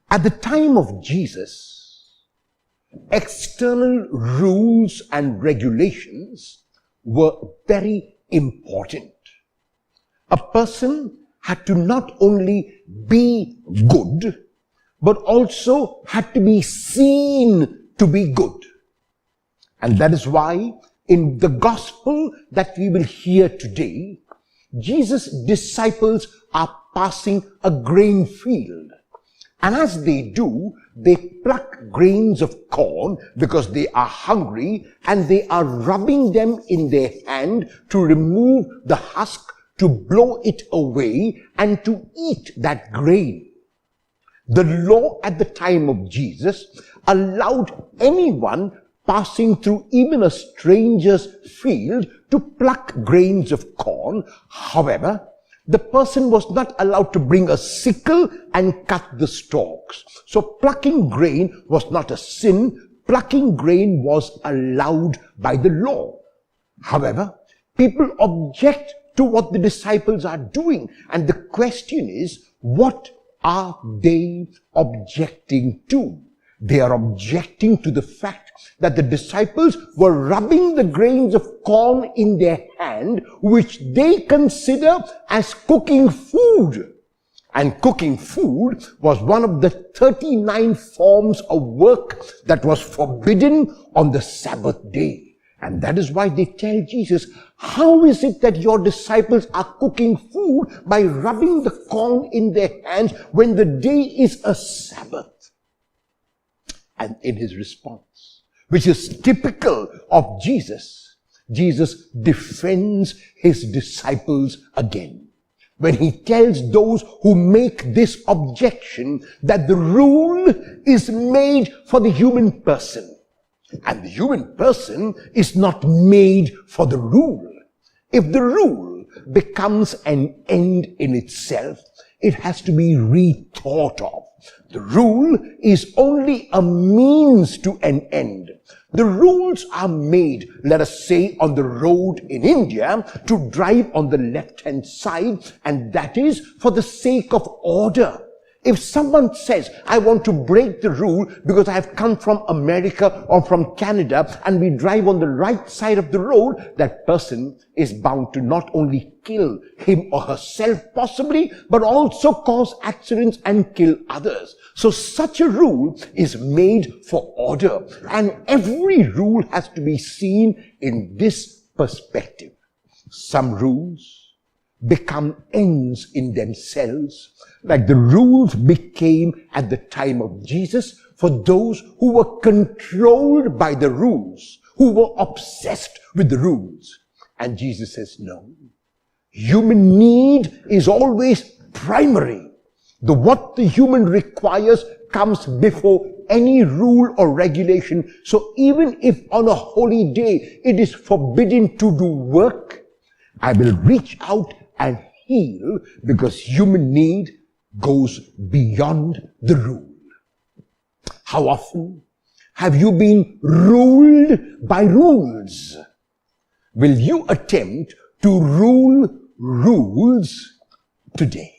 At the time of Jesus, external rules and regulations were very important. A person had to not only be good, but also had to be seen to be good. And that is why in the gospel that we will hear today, Jesus' disciples are passing a grain field. And as they do, they pluck grains of corn because they are hungry, and they are rubbing them in their hand to remove the husk, to blow it away, and to eat that grain. The law at the time of Jesus allowed anyone passing through even a stranger's field to pluck grains of corn. However, the person was not allowed to bring a sickle and cut the stalks. So plucking grain was not a sin. Plucking grain was allowed by the law. However, people object to what the disciples are doing. And the question is, what are they objecting to? They are objecting to the fact that the disciples were rubbing the grains of corn in their hand, which they consider as cooking food. And cooking food was one of the 39 forms of work that was forbidden on the Sabbath day. And that is why they tell Jesus, how is it that your disciples are cooking food by rubbing the corn in their hands when the day is a Sabbath? And in his response, which is typical of Jesus, Jesus defends his disciples again. When he tells those who make this objection that the rule is made for the human person. And the human person is not made for the rule. If the rule becomes an end in itself, it has to be rethought of. The rule is only a means to an end. The rules are made, let us say, on the road in India to drive on the left-hand side, and that is for the sake of order. If someone says, I want to break the rule because I have come from America or from Canada, and we drive on the right side of the road, that person is bound to not only kill him or herself possibly, but also cause accidents and kill others. So such a rule is made for order, and every rule has to be seen in this perspective. Some rules become ends in themselves, like the rules became at the time of Jesus for those who were controlled by the rules, who were obsessed with the rules. And Jesus says, no. Human need is always primary. What the human requires comes before any rule or regulation. So even if on a holy day it is forbidden to do work, I will reach out and heal, because human need goes beyond the rule. How often have you been ruled by rules? Will you attempt to rule rules today?